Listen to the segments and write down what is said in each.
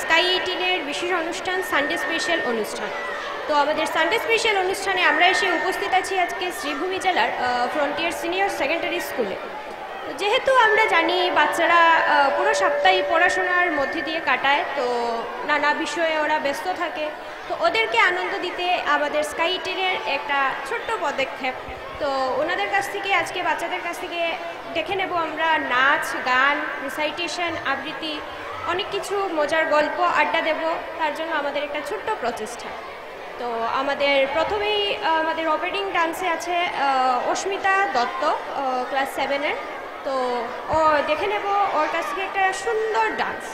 Sky 18-এর বিশেষ অনুষ্ঠান Sunday special অনুষ্ঠান। তো আমাদের সানডে স্পেশাল অনুষ্ঠানে আমরা এসে উপস্থিত আছি আজকে শ্রীভূমি জেলার ফ্রন্টিয়ার সিনিয়র সেকেন্ডারি স্কুলে। যেহেতু আমরা জানি বাচ্চারা পুরো সপ্তাহে পড়াশোনার মধ্যে দিয়ে কাটায়, তো নানা বিষয়ে ওরা ব্যস্ত থাকে, তো ওদেরকে আনন্দ দিতে আমাদের স্কাই 18-এর একটা ছোট্ট পদক্ষেপ। তো ওনাদের কাছ থেকে আজকে বাচ্চাদের কাছ থেকে দেখে নেব আমরা নাচ, গান, রিসাইটেশন, আবৃত্তি, অনেক কিছু মজার গল্প, আড্ডা দেব। তার জন্য আমাদের একটা ছোট্ট প্রচেষ্টা। তো আমাদের প্রথমেই আমাদের ওপেনিং ডান্সে আছে অস্মিতা দত্ত, ক্লাস 7-এর। তো ও দেখে নেব ওর কাছ থেকে একটা সুন্দর ডান্স।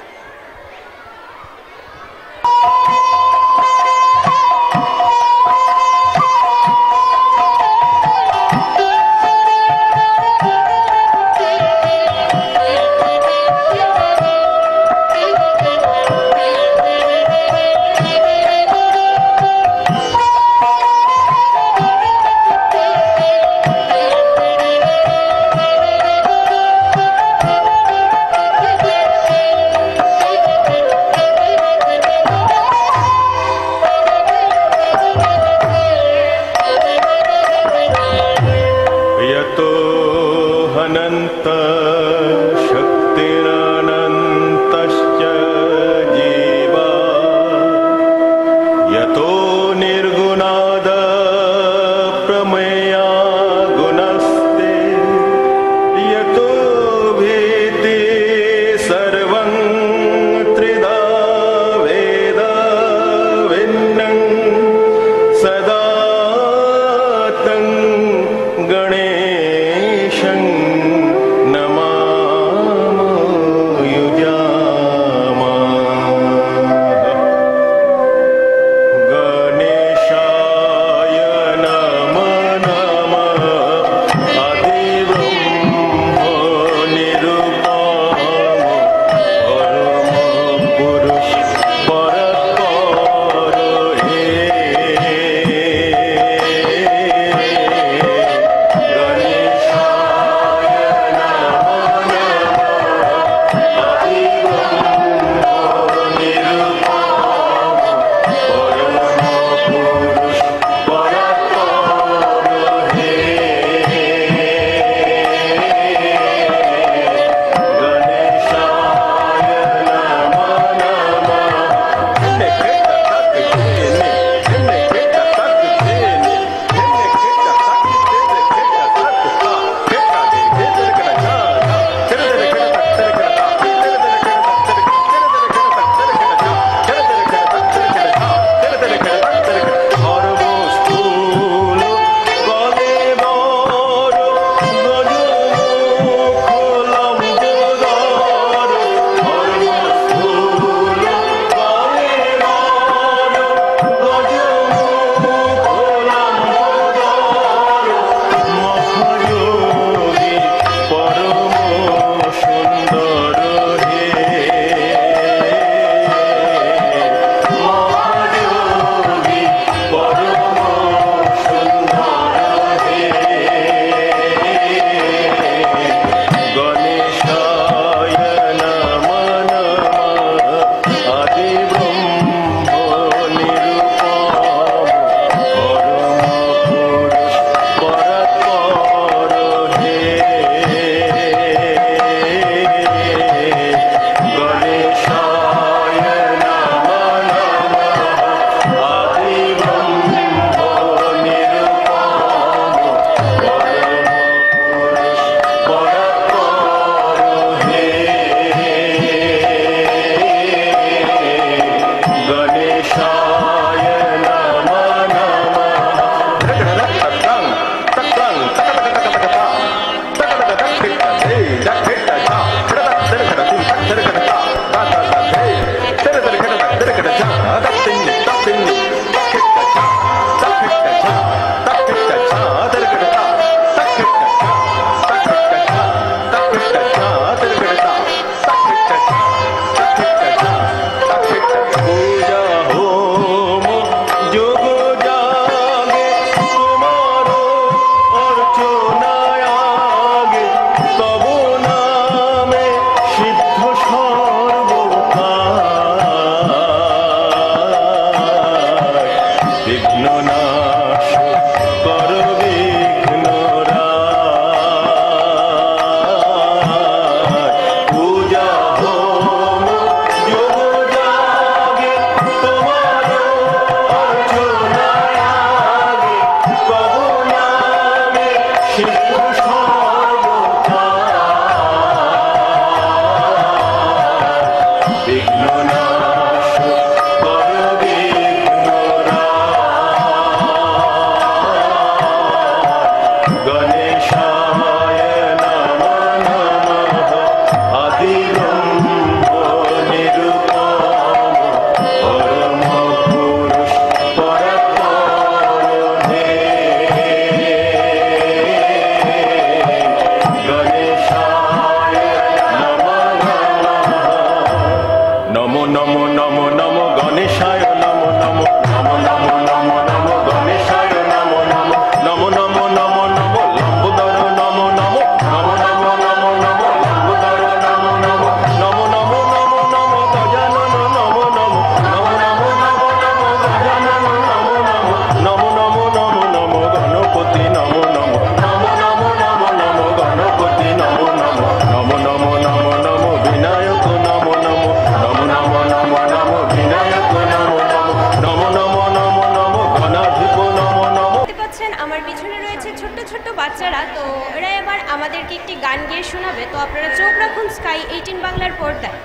বাচ্চারা, তো এরা এবার আমাদেরকে একটি গান গেয়ে শোনাবে। তো আপনারা চোখ রাখুন স্কাই 18 বাংলার পর্দায়।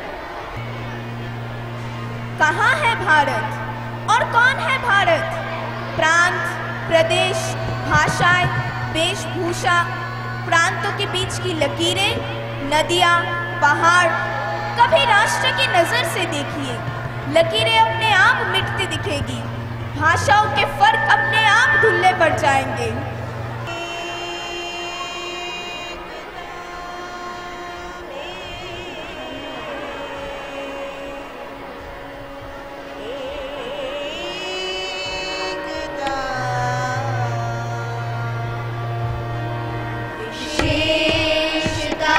कहाँ है भारत और कौन है भारत? प्रांत, प्रदेश, भाषाएं, वेशभूषा, प्रांतों के बीच की लकीरें, नदियाँ, पहाड़, कभी राष्ट्र की नजर से देखिए, लकीरें अपने आप मिटती दिखेगी, भाषाओं के फर्क अपने आप धुल्ले पड़ जाएंगे। विशेषता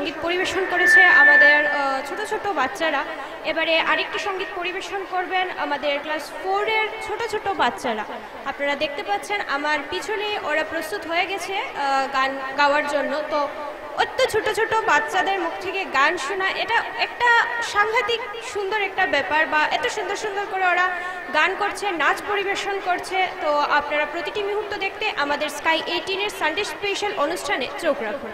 সঙ্গীত পরিবেশন করেছে আমাদের ছোট ছোট বাচ্চারা। এবারে আরেকটি সঙ্গীত পরিবেশন করবেন আমাদের ক্লাস 4-এর ছোট ছোট বাচ্চারা। আপনারা দেখতে পাচ্ছেন আমার পিছনে ওরা প্রস্তুত হয়ে গেছে গান গাওয়ার জন্য। তো অত ছোট ছোট বাচ্চাদের মুখ থেকে গান শোনা এটা একটা সাংঘাতিক সুন্দর একটা ব্যাপার, বা এত সুন্দর সুন্দর করে ওরা গান করছে, নাচ পরিবেশন করছে। তো আপনারা প্রতিটি মুহূর্ত দেখতে আমাদের স্কাই 18-এর সানডে স্পেশাল অনুষ্ঠানে চোখ রাখুন।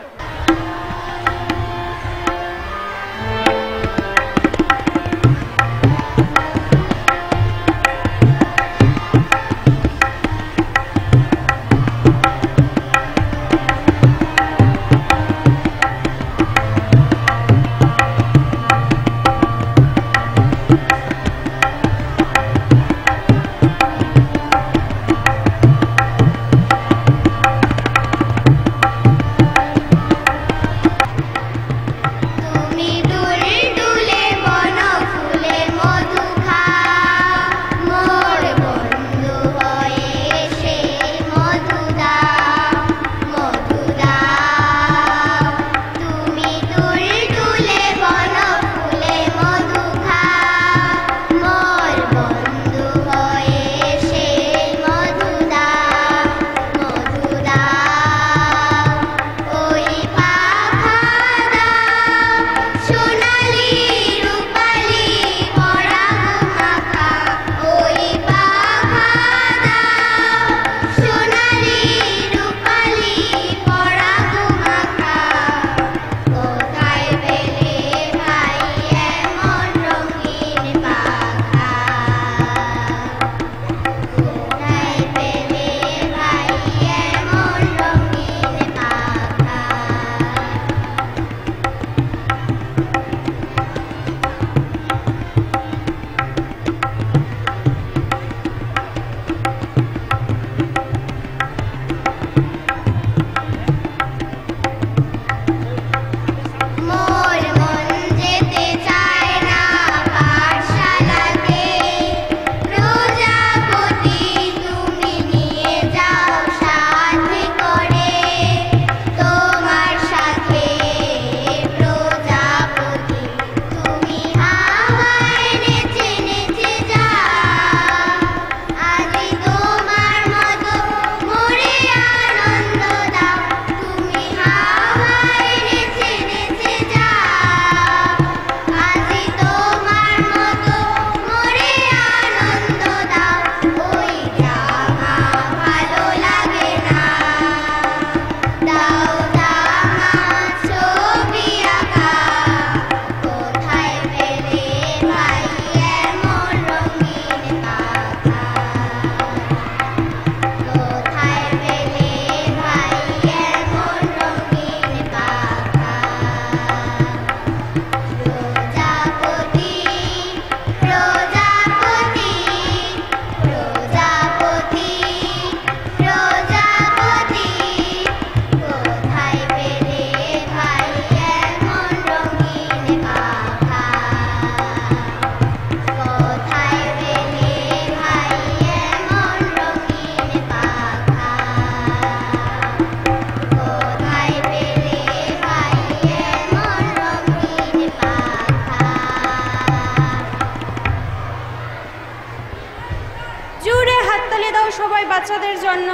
সবাই বাচ্চাদের জন্য।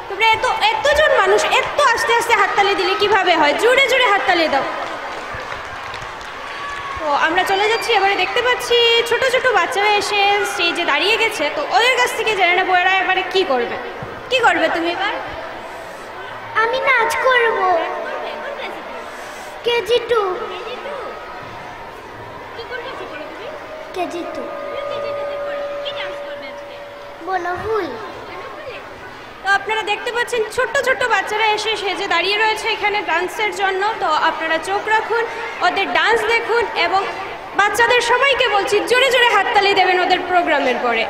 তোমরা এতজন মানুষ এত আস্তে আস্তে হাততালি দিলে কিভাবে হয়? জোরে জোরে হাততালি দাও। তো আমরা চলে যাচ্ছি। এবারে দেখতে পাচ্ছি ছোট ছোট বাচ্চারা এসে স্টেজে দাঁড়িয়ে গেছে। তো ওদের কাছ থেকে জেনে নেবো এরা এবারে কি করবে। কি করবে তুমি এবার? আমি নাচ করব। কেজি 2। কেজি 2 বনফুল। তো আপনারা দেখতে পাচ্ছেন ছোট্ট ছোট্ট বাচ্চারা এসে সেজে দাঁড়িয়ে রয়েছে এখানে ডান্সের জন্য। তো আপনারা চোখ রাখুন, ওদের ডান্স দেখুন, এবং বাচ্চাদের সবাইকে বলছি জোরে জোরে হাততালি দেবেন ওদের প্রোগ্রামের পরে।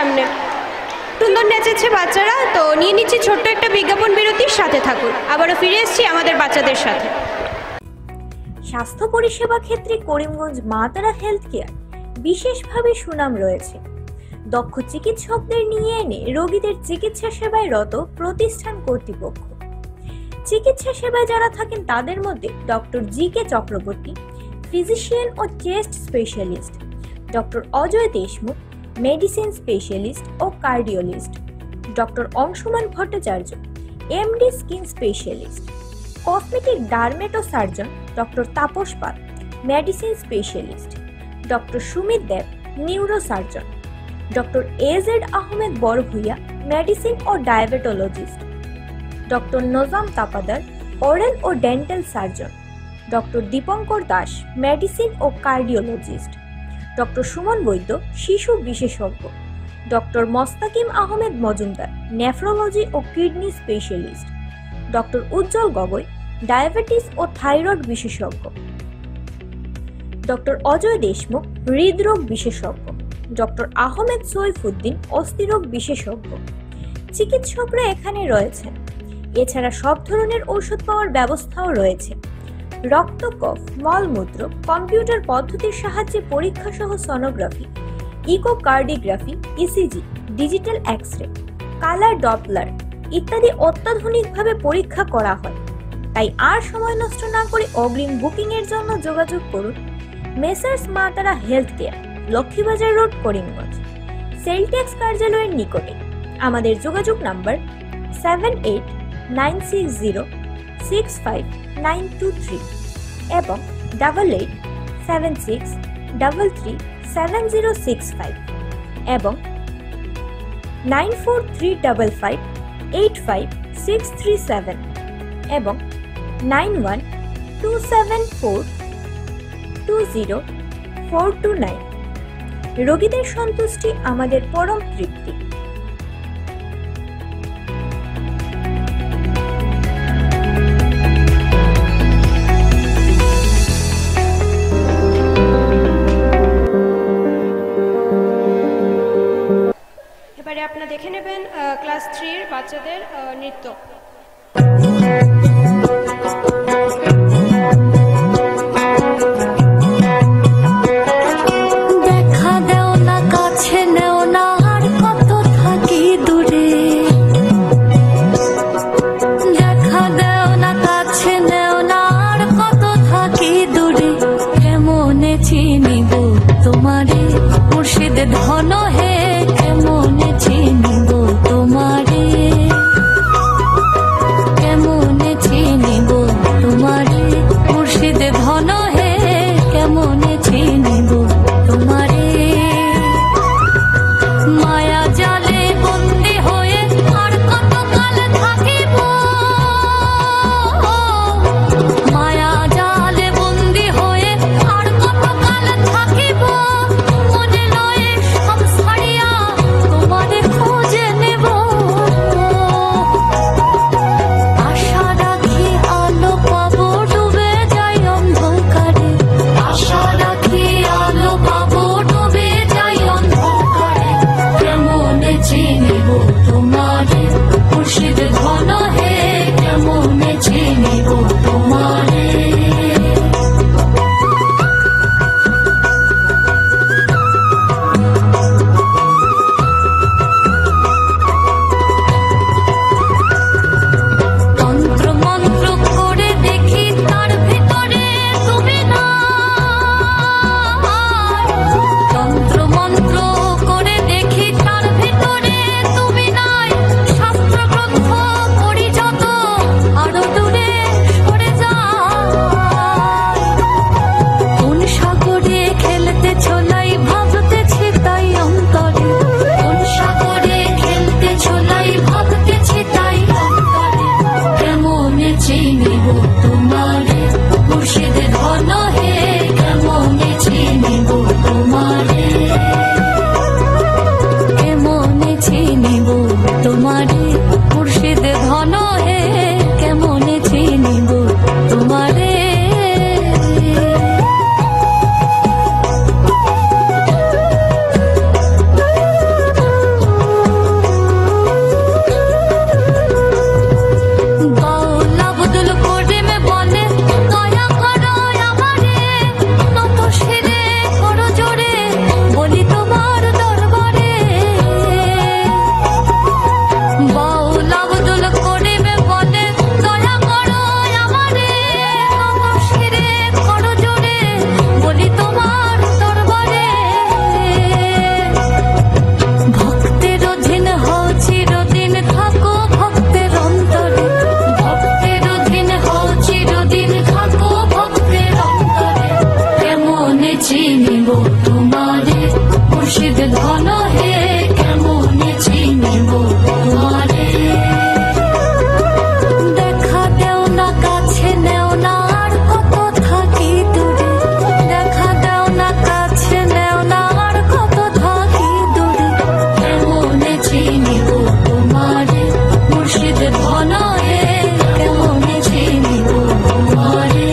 সামনে। সুন্দর নেচেছে বাচ্চারা। তো নিয়ে নিচ্ছি ছোট্ট একটা বিজ্ঞাপন বিরতির, সাথে থাকুন। আবারও ফিরে এসেছি আমাদের বাচ্চাদের সাথে। স্বাস্থ্য পরিষেবা ক্ষেত্রে করিমগঞ্জ মা তারা হেলথ কেয়ার বিশেষভাবে সুনাম রয়েছে। দক্ষ চিকিৎসকদের নিয়ে এনে রোগীদের চিকিৎসা সেবায় রত প্রতিষ্ঠান কর্তৃপক্ষ। চিকিৎসা সেবায় যারা থাকেন তাদের মধ্যে ডক্টর জি.কে. চক্রবর্তী, ফিজিশিয়ান ও chest specialist, doctor Ajay Deshmukh, medicine specialist ও cardiologist, doctor Anshuman Bhattacharya, MD skin specialist, cosmetic dermatosurgeon doctor Tapas Pal, medicine specialist, doctor Sumit Deb, neurosurgeon, doctor A Z Ahmed Barbhuiya, medicine ও diabetologist, doctor Nazam Tapadar, oral ও dental surgeon, doctor Dipankar Das, medicine ও cardiologist, doctor Suman Baidya, শিশু বিশেষজ্ঞ, doctor Mostakim Ahmed Majumder, nephrology ও kidney specialist, doctor উজ্জ্বল Gogoi, diabetes ও thyroid বিশেষজ্ঞ, doctor Ajay Deshmukh, হৃদরোগ বিশেষজ্ঞ, doctor Ahmed Saifuddin, অস্থিরোগ বিশেষজ্ঞ। চিকিৎসকরা এখানে রয়েছেন। এছাড়া সব ধরনের ঔষধ পাওয়ার ব্যবস্থাও রয়েছে। রক্ত, কফ, মলমূত্র কম্পিউটার পদ্ধতির সাহায্যে পরীক্ষা সহ sonography, echocardiography, ECG, digital X-ray, colour Doppler ইত্যাদি অত্যাধুনিকভাবে পরীক্ষা করা হয়। তাই আর সময় নষ্ট না করে অগ্রিম বুকিং এর জন্য যোগাযোগ করুন মেসার্স মা তারা health care, Laxmibazar road, Karimganj, Celtex কার্যালয়ের নিকটে। আমাদের যোগাযোগ নাম্বার 7896065923 এবং 8876337065 এবং 9435585637 এবং 9127420429। রোগীদের সন্তুষ্টি আমাদের পরম তৃপ্তি। এবারে আপনারা দেখে নেবেন ক্লাস 3 এর বাচ্চাদের নৃত্য। ধন হে কেমন চিনিব তোমারে, কেমন চিনিব তোমারে, মুর্শিদ ধন হে কেমন চিনিব তোমারে। মায়া জালে বন্দি হয়ে আর কতকাল থাকিব, মায়া জালে বন্দি হয়ে আর কতকাল থাকিব, তুমি চিনিব তোমারে মুর্শিদ ধন হে কেমনে চিনিব তোমারে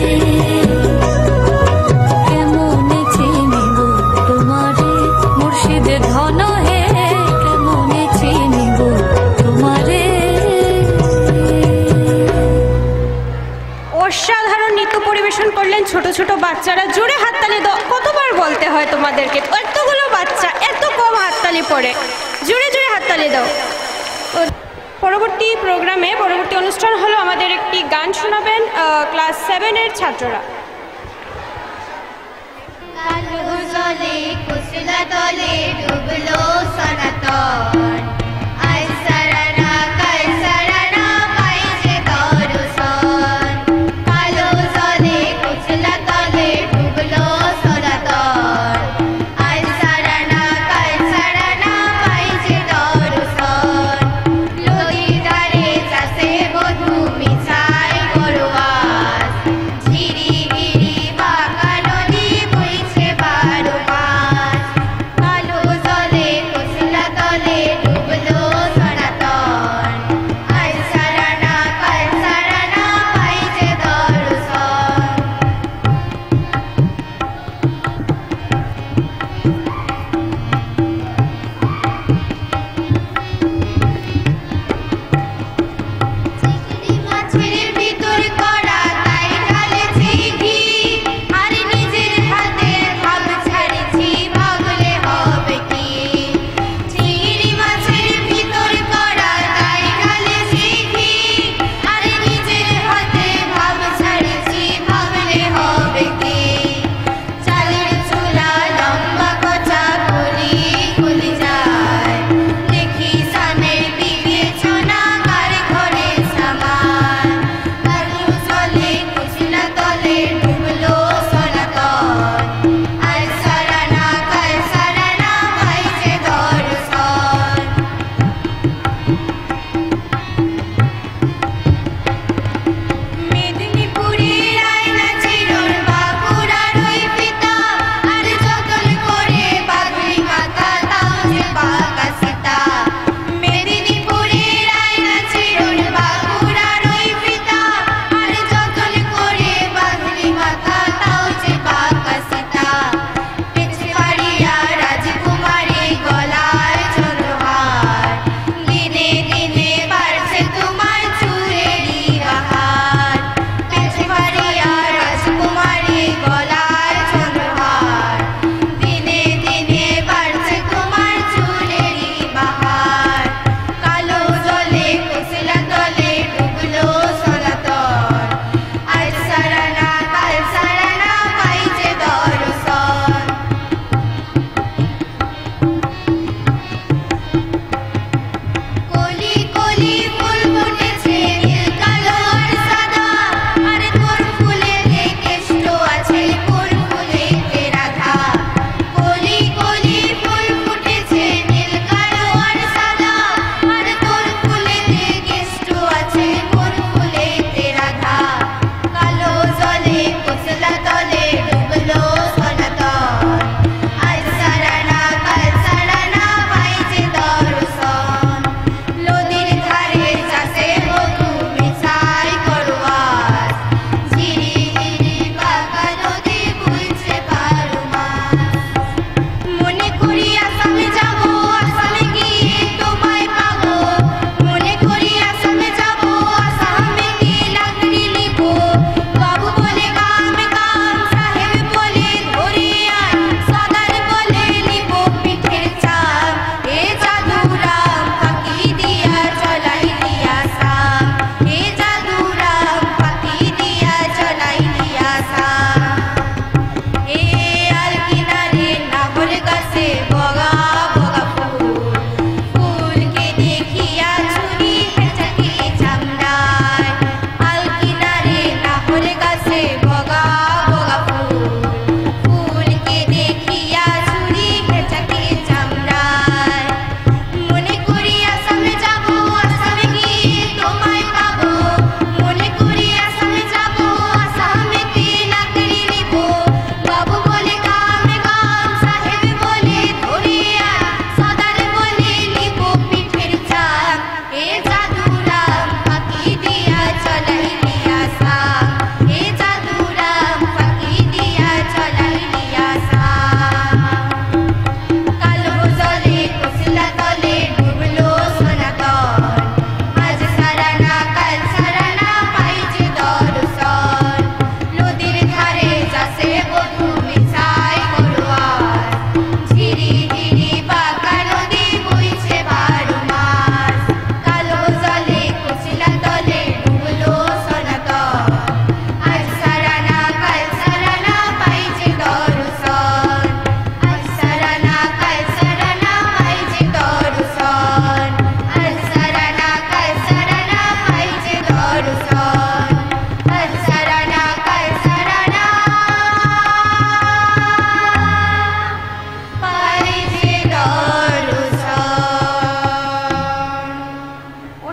কেমনে চিনিব তোমারে মুর্শিদ ধন হে কেমনে চিনিব তোমারে। অসাধারণ নৃত্য পরিবেশন করলেন ছোট ছোট বাচ্চারা। জোরে হাততালি দাও। কতবার বলতে হয় তোমাদেরকে, এতগুলো বাচ্চা এত কম হাততালি পড়ে। জোরে জোরে হাততালি দাও। পরবর্তী প্রোগ্রামে পরবর্তী অনুষ্ঠান হলো আমাদের একটি গান শোনাবেন ক্লাস 7-এর ছাত্ররা। কালো জলে কুসলা তলে ডুবলো সনাতন আজ সারানা কাল সারানা পাই যে দর্শন কালো জলে কুসলা তলে ডুবলো সনাতন আজ সারানা কাল সারানা পাই যে দর্শন নদী ধারে চাষে বধূ মিছাই করোয়াস ঝিরি গিরি বাঁকা নদী বইছে বারো মাস কালো জলে কুসলা তলে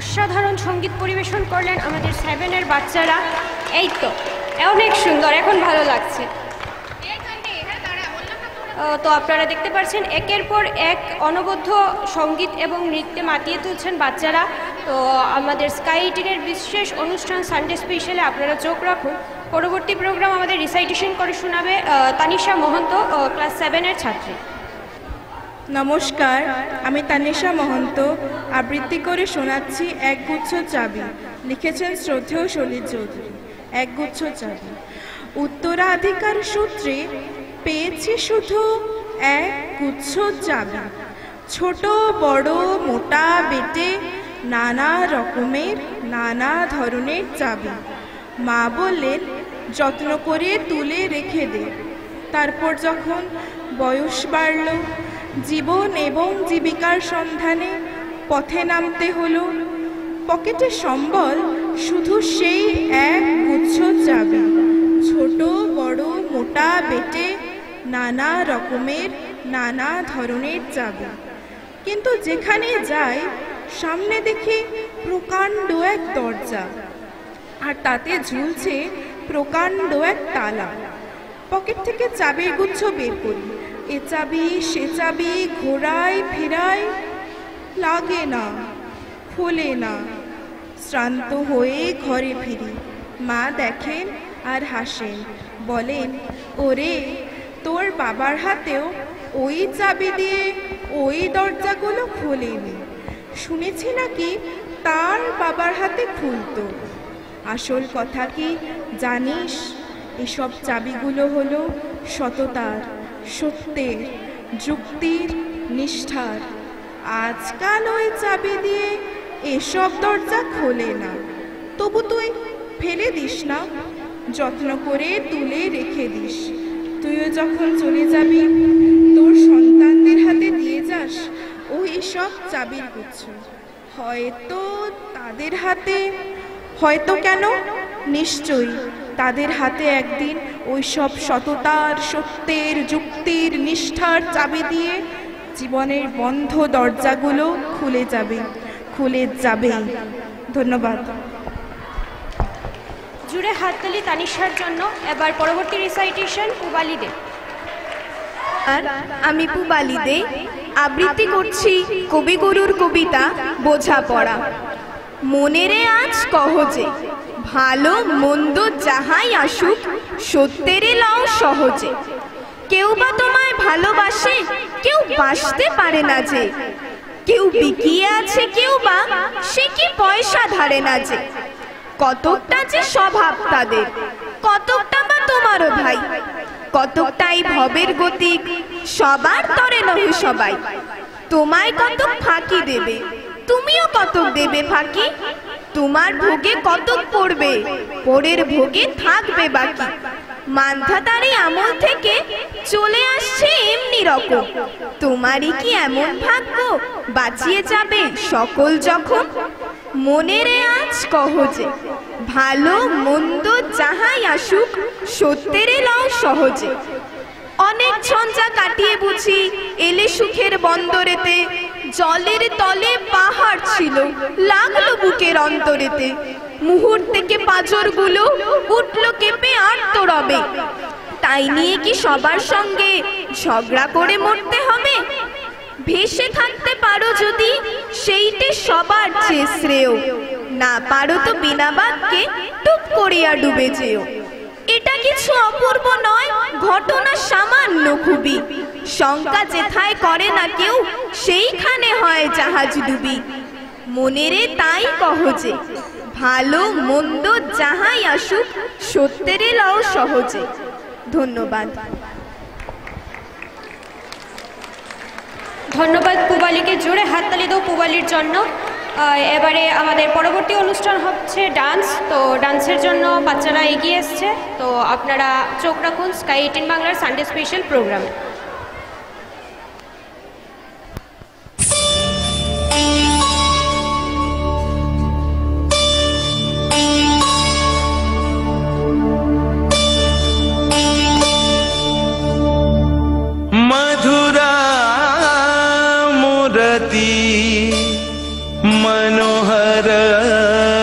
অসাধারণ সঙ্গীত পরিবেশন করলেন আমাদের 7-এর বাচ্চারা। এই তো অনেক সুন্দর, এখন ভালো লাগছে। তো আপনারা দেখতে পাচ্ছেন একের পর এক অনবদ্য সঙ্গীত এবং নৃত্যে মাতিয়ে তুলছেন বাচ্চারা। তো আমাদের স্কাই 18-এর বিশেষ অনুষ্ঠান সানডে স্পেশালে আপনারা চোখ রাখুন। পরবর্তী প্রোগ্রাম আমাদের রিসাইটেশন করে শোনাবে তানিশা মহন্ত, ক্লাস 7-এর ছাত্রী। নমস্কার, আমি তানিশা মহন্ত আবৃত্তি করে শোনাচ্ছি একগুচ্ছ চাবি। লিখেছেন শ্রদ্ধেয় সলিল চৌধুরী। একগুচ্ছ চাবি। উত্তরাধিকার সূত্রে পেয়েছি শুধু এক গুচ্ছ চাবি, ছোট বড় মোটা বেটে নানা রকমের নানা ধরনের চাবি। মা বললেন যত্ন করে তুলে রেখে দে। তারপর যখন বয়স বাড়ল, জীবন এবং জীবিকার সন্ধানে পথে নামতে হলো, পকেটে সম্বল শুধু সেই এক গুচ্ছ চাবি, ছোট বড় মোটা বেটে নানা রকমের নানা ধরনের চাবি। কিন্তু যেখানে যাই সামনে দেখি প্রকাণ্ড এক দরজা, আর তাতে ঝুলছে প্রকাণ্ড এক তালা। পকেট থেকে চাবির গুচ্ছ বের করি, এ চাবি সে চাবি ঘোরাই ফেরাই, লাগে না, খোলে না। শ্রান্ত হয়ে ঘরে ফিরি, মা দেখেন আর হাসেন, বলেন ওরে তোর বাবার হাতেও ওই চাবি দিয়ে ওই দরজাগুলো খোলেনি, শুনেছি নাকি তার বাবার হাতে খুলতো। আসল কথা কি জানিস? এসব চাবিগুলো হলো সততার, সত্যের, যুক্তির, নিষ্ঠার। আজকাল ওই চাবি দিয়ে এসব দরজা খোলে না, তবু তুই ফেলে দিস না, যত্ন করে তুলে রেখে দিস। তুইও যখন চলে যাবি তোর সন্তানদের হাতে দিয়ে যাস ওই সব চাবির গুচ্ছ। হয়তো তাদের হাতে, হয়তো কেন নিশ্চয়ই তাদের হাতে একদিন ওই সব সততার, সত্যের, যুক্তির, নিষ্ঠার চাবি দিয়ে জীবনের বন্ধ দরজাগুলো খুলে যাবে, খুলে যাবে। ধন্যবাদ। জুড়ে হাততালি তানিশার জন্য। এবার পরবর্তী রিসাইটেশন পুবালি দে। আর আমি পুবালি দে আবৃত্তি করছি কবিগুরুর কবিতা বোঝাপড়া। মনেরে আজ কহজে, ভালো মন্দ যাহাই আসুক সত্যেরে লও সহজে। কেউ বা তোমায় ভালোবাসে, কেউ বাসতে পারে না যে। কেউ বিকিয়ে আছে, কেউ বা সে কি পয়সা ধারে না যে। কতকটা যে স্বভাব তাদের, কতকটা বা তোমারও ভাই। কতকটাই ভবের গতিক, সবার তরে নহে সবাই। তোমায় কতক ফাঁকি দেবে, তুমিও কতক দেবে ফাঁকি। তোমার ভোগে কতক পড়বে, পরের ভোগে থাকবে বাকি। মান্ধাতারি আমল থেকে চলে আসছে এমনি রকম। তোমারই কি এমন ভাগ্য বাঁচিয়ে যাবে সকল যখন। মনেরে আজ কহজে, ভালো মন্দ যাহাই আসুক সত্যেরে লও সহজে। অনেক ঝঞ্ঝা কাটিয়ে বুঝি এলে সুখের বন্দরেতে। জলের তলে পাহাড় ছিল, লাগলো বুকের অন্তরেতে। মুহূর্তে পাঁজরগুলো উঠলো কেঁপে আর্তরবে। তাই নিয়ে কি সবার সঙ্গে ঝগড়া করে মরতে হবে? ভেসে থাকতে পারো যদি সেইটে সবার চেয়ে শ্রেয়। না পারো তো বিনা বাক্যে টুপ করিয়া ডুবে যেও। এটা কিছু অপূর্ব নয়, ঘটনা সামান্য খুবই। শঙ্কা যেথায় করে না কেউ, সেইখানে হয় জাহাজ ডুবি। মনেরে তাই কহজে, ভালো মন্দ যাহাই আসুক সত্যেরে লও সহজে। ধন্যবাদ। ধন্যবাদ পুবালিকে। জোরে হাততালি দাও পুবালির জন্য। এবারে আমাদের পরবর্তী অনুষ্ঠান হচ্ছে ডান্স। তো ডান্সের জন্য বাচ্চারা এগিয়ে এসছে। তো আপনারা চোখ রাখুন স্কাই 18 বাংলার সানডে স্পেশাল প্রোগ্রামে। मनोहरयति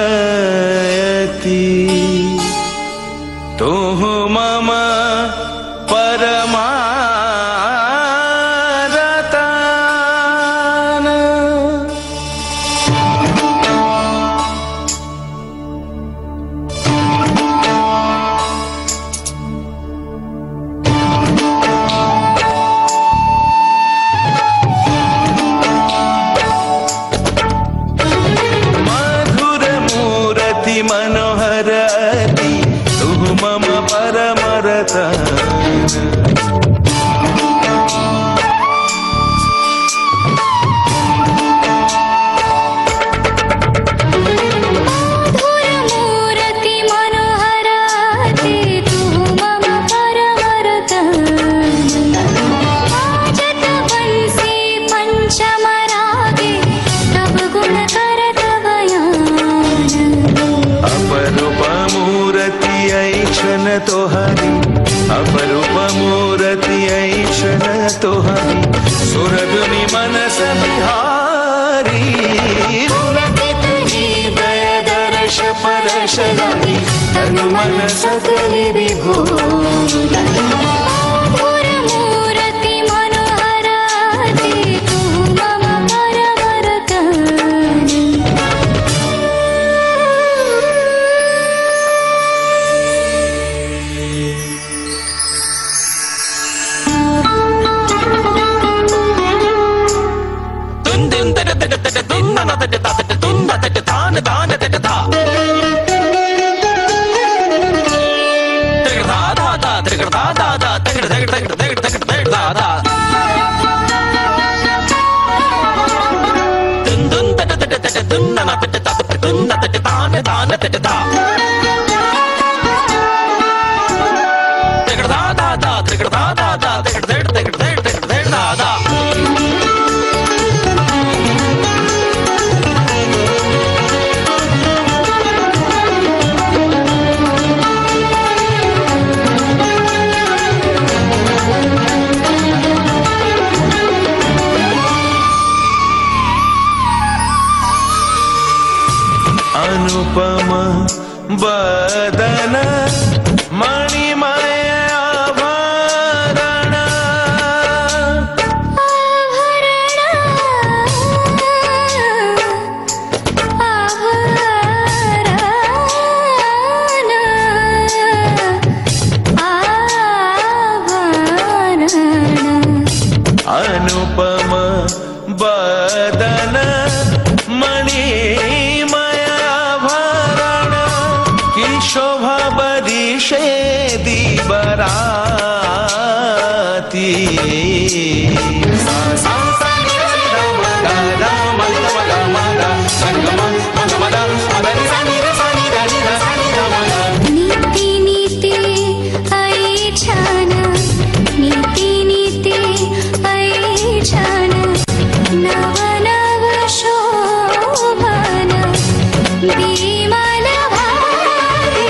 तुः मम परमारतान। मधुरमूर्ति मनोहरति तुः मम परमरतान। मधुरमूर्ति मनोहरति तुः मम परमरतान। आजत बंसी पंचमरागे तब गुणकर तव यान। अपरूपमूर्ति ऐक्षण तोहरी, अपरूपमूर्ति ऐक्षण तोहरी, सुरधुनि मनस बिहारी। पुलकित हृदय दर्श परश लहि, तनु मन सकल विभोर। मधुरमूर्ति मनोहरति तुः मम परमरतान। अनुपम बदन मणिमय आभरण। अनुपम बदन मणिमय आभरण, की शोभा बरिशे दिबराती। नीति नीति ऐच्छन, नीति नीति ऐच्छन, नव नव शोभन विमल भाति।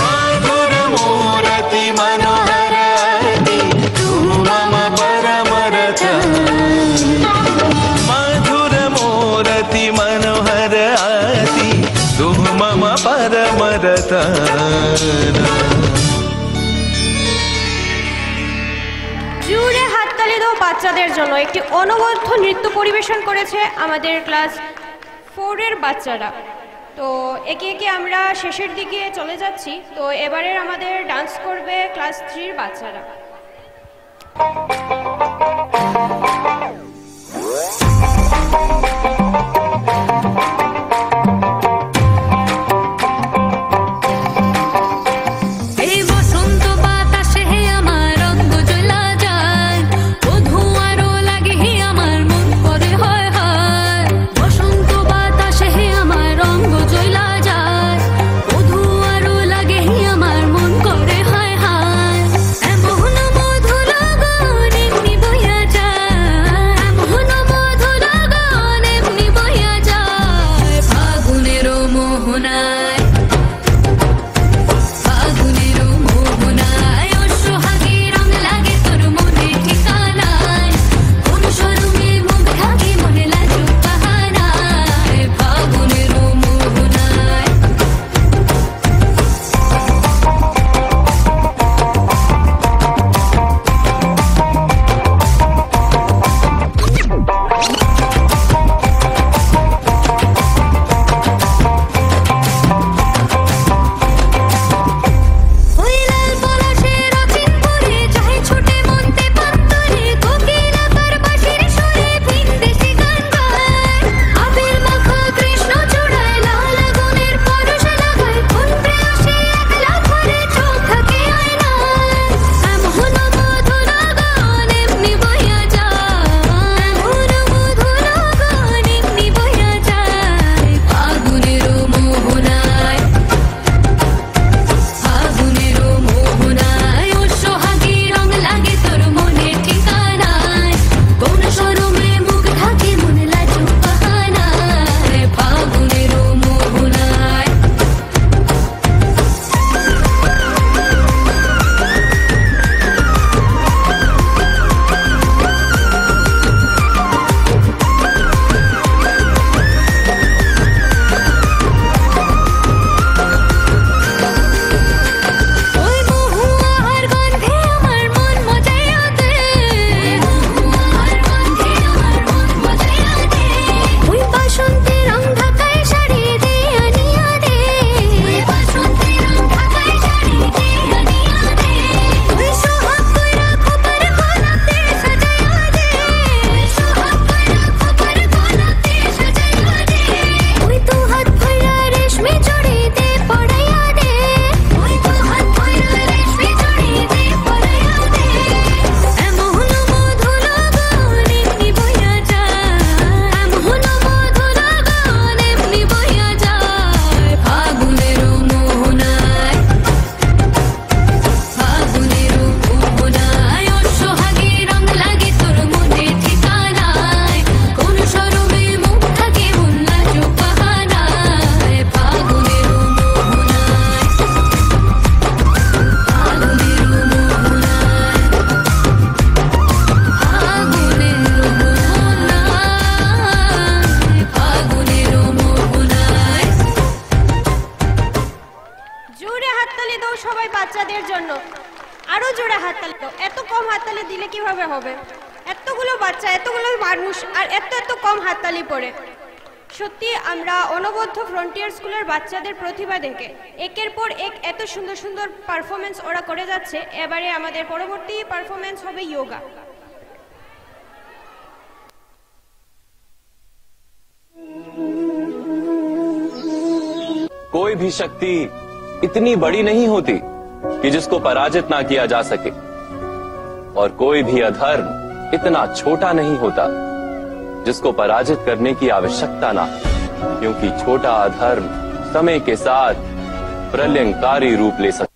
मधुरमूर्ति मनोहरति तुः मम परमरतान। मधुरमूर्ति मनोहरति तुः मम परमरतान। জুড়ে হাততালি দাও বাচ্চাদের জন্য একটি অনবদ্য নৃত্য পরিবেশন করেছে আমাদের ক্লাস 4 এর বাচ্চারা। তো একে একে আমরা শেষের দিকে চলে যাচ্ছি। তো এবারের আমাদের ডান্স করবে ক্লাস 3 এর বাচ্চারা। এই বসন্ত বাতাসে আমার রঙ জ্বলা যায়, ও ধোঁয়ারও লাগে আমার মন করে হয় হয়। বসন্ত বাতাসে আমার রঙ জ্বলা যায়, ও ধোঁয়ারও লাগে আমার মন করে হয় হয়। এমন মধুর গরিব আরো জোরে হাততালি দাও। এত কম হাততালি দিলে কিভাবে হবে? এতগুলো বাচ্চা, এতগুলো মানুষ, আর এত এত কম হাততালি পড়ে। সত্যি আমরা অনবদ্য ফ্রন্টিয়ার স্কুলের বাচ্চাদের প্রতিভা দেখে একের পর এক এত সুন্দর সুন্দর পারফরমেন্স ওরা করে যাচ্ছে। এবারে আমাদের পরবর্তী পারফরমেন্স হবে যোগা। कोई भी शक्ति इतनी बड़ी नहीं होती कि जिसको पराजित ना किया जा सके, और कोई भी अधर्म इतना छोटा नहीं होता जिसको पराजित करने की आवश्यकता ना, क्योंकि छोटा अधर्म समय के साथ प्रलयंकारी रूप ले सकता।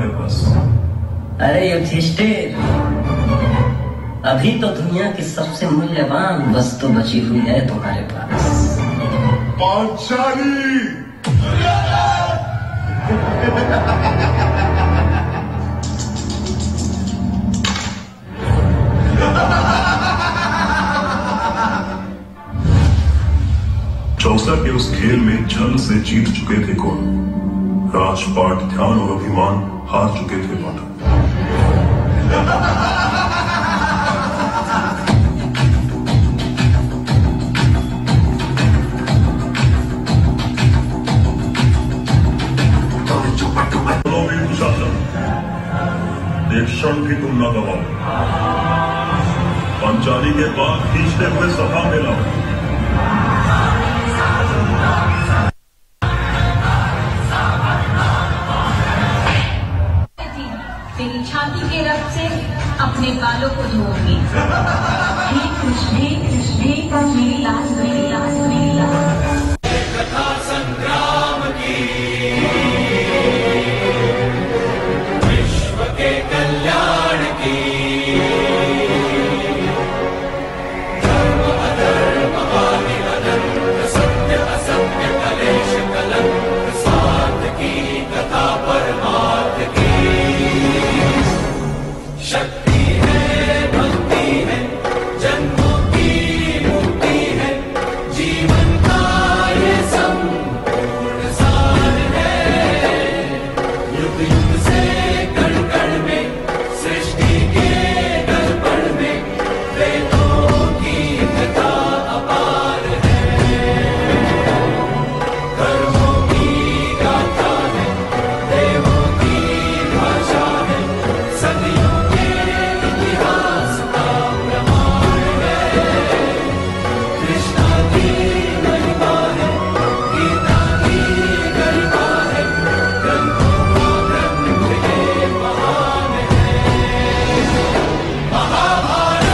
तुम्हारे पास? अरे युधिष्ठिर, अभी तो दुनिया की सबसे मूल्यवान वस्तु बची हुई है तुम्हारे पास, पांचाली। चौसा के उस खेल में छल से जीत चुके थे कौन? राजपाट, ध्यान और अभिमान हार चुके थे पांडव। एक क्षण भी तुम न गवाओ, पंचाली के बाद खींचते हुए सभा में लाओ। तेरी छाती के रक्त से अपने बालों को धोऊंगी। हे कृष्ण, हे कृष्ण, हे कृष्ण, मेरी लाज, मेरी लाज, मेरी लाज। कथा संग्राम की, विश्व के कल्याण की, धर्म अधर्म आदि अनंत, सत्य असत्य कलेश कलंक, स्वार्थ की कथा परमार्थ की। शक्ति है, भक्ति है, जन्मों की मुक्ति है, जीवन का ये संपूर्ण सार है। युग युग से कण कण में, सृष्टि के दर्पण में, वेदों की कथा अपार है। कर्मों की गाथा है, देवों की भाषा है, सदियों इतिहास का प्रमाण है। कृष्णा की महिमा है, गीता की गरिमा है, ग्रंथों का ग्रंथ ये महान है। महाभारत।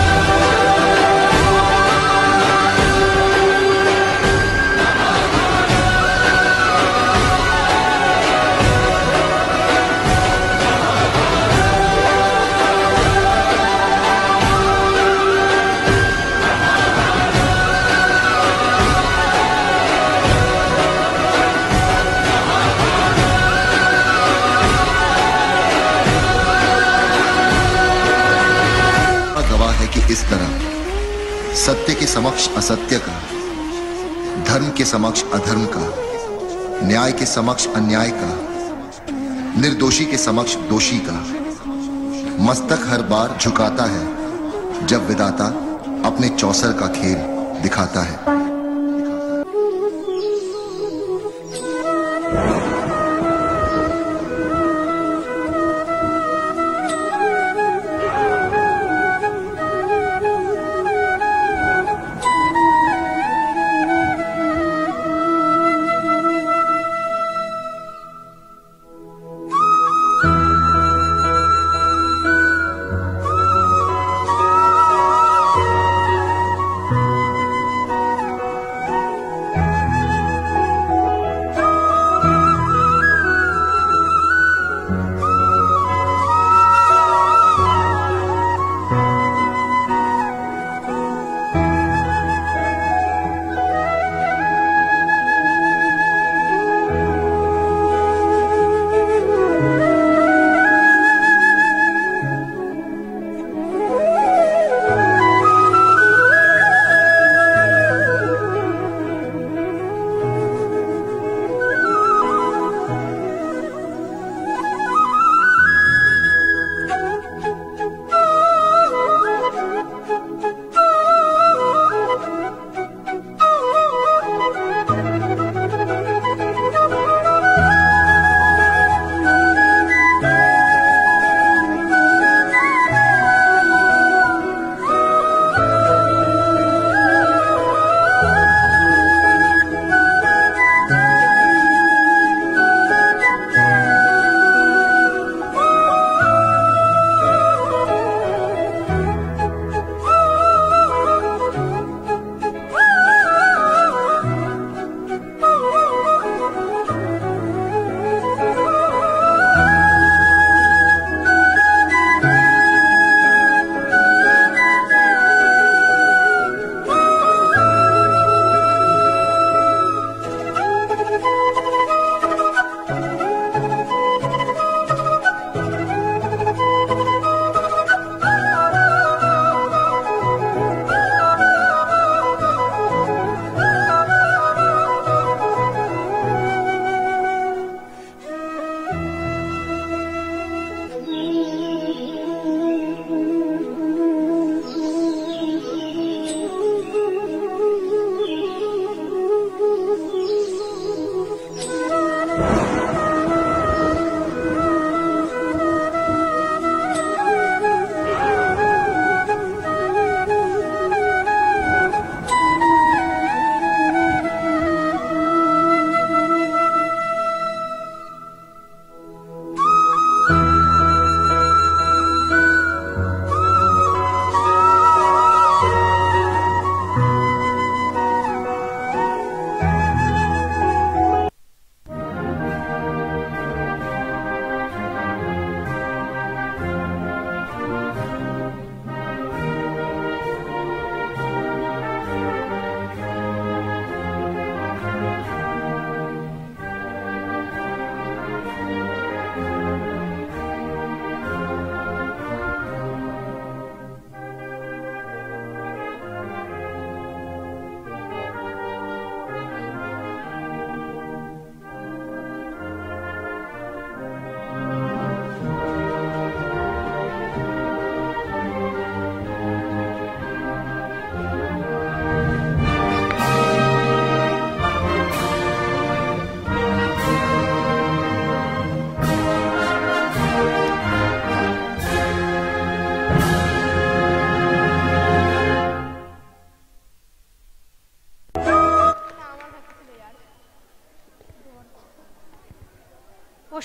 गवाह है कि इस तरह सत्य के समक्ष असत्य का, धर्म के समक्ष अधर्म का, न्याय के समक्ष अन्याय का, निर्दोषी के समक्ष दोषी का मस्तक हर बार झुकाता है जब विधाता अपने चौसर का खेल दिखाता है।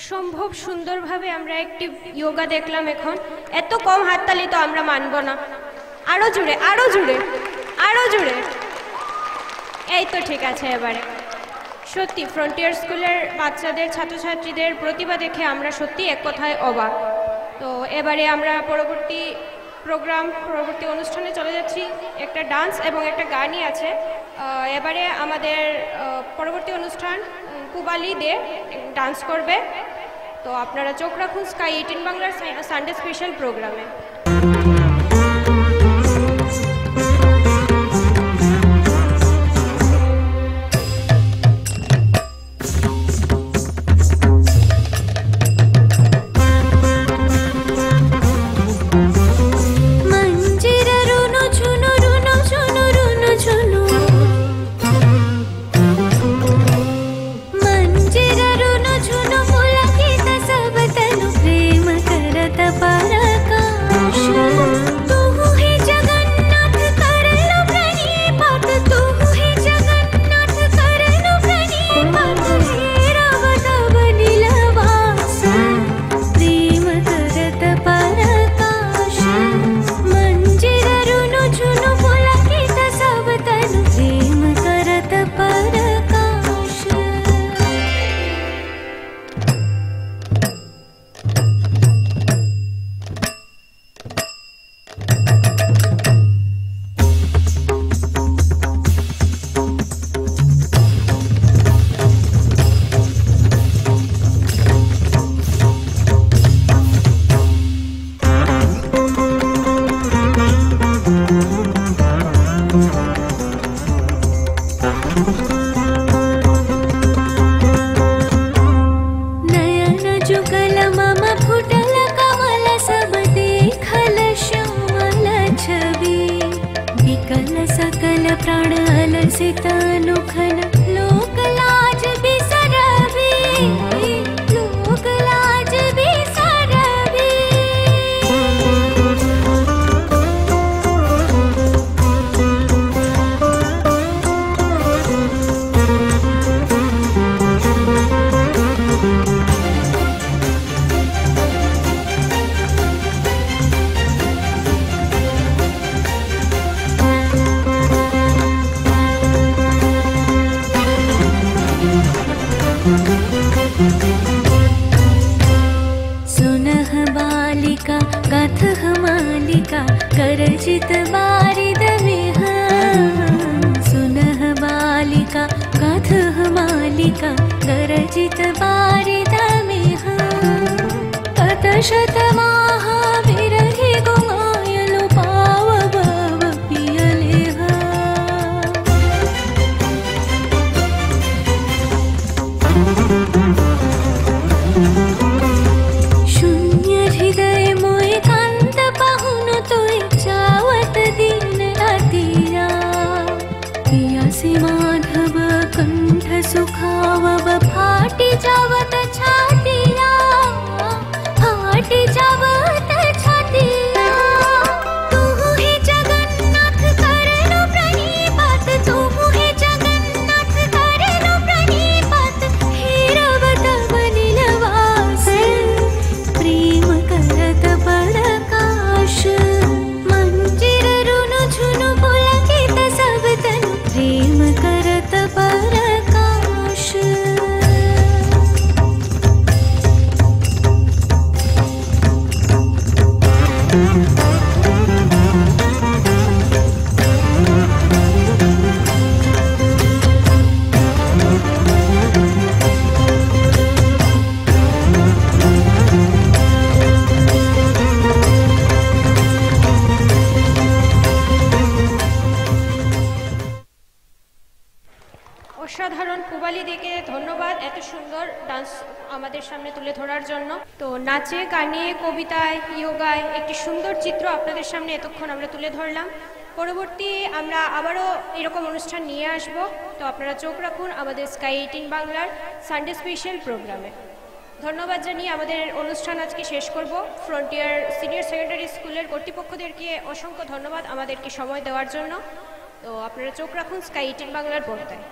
অসম্ভব সুন্দরভাবে আমরা একটি যোগা দেখলাম এখন। এত কম হাততালি তো আমরা মানব না, আরো জুড়ে আরো জুড়ে আরো জুড়ে। এই তো ঠিক আছে। এবারে সত্যি ফ্রন্টিয়ার স্কুলের বাচ্চাদের ছাত্রছাত্রীদের প্রতিভা দেখে আমরা সত্যি এক কথায় অবাক। তো এবারে আমরা পরবর্তী অনুষ্ঠানে চলে যাচ্ছি। একটা ডান্স এবং একটা গানই আছে। এবারে আমাদের পরবর্তী অনুষ্ঠান পুবালি দে ডান্স করবে। তো আপনারা চোখ রাখুন স্কাই 18 বাংলার সানডে স্পেশাল প্রোগ্রামে। অসাধারণ পুবালি দিকে ধন্যবাদ এত সুন্দর ডান্স আমাদের সামনে তুলে ধরার জন্য। তো নাচে গানে কবিতায় যোগায় একটি সুন্দর চিত্র আপনাদের সামনে এতক্ষণ আমরা তুলে ধরলাম। পরবর্তী আমরা আবারও এরকম অনুষ্ঠান নিয়ে আসব। তো আপনারা চোখ রাখুন আমাদের স্কাই 18 বাংলার সানডে স্পেশাল প্রোগ্রামে। ধন্যবাদ জানিয়ে আমাদের অনুষ্ঠান আজকে শেষ করব। ফ্রন্টিয়ার সিনিয়র সেকেন্ডারি স্কুলের কর্তৃপক্ষদেরকে অসংখ্য ধন্যবাদ আমাদেরকে সময় দেওয়ার জন্য। তো আপনারা চোখ রাখুন স্কাই 18 বাংলার পর্দায়।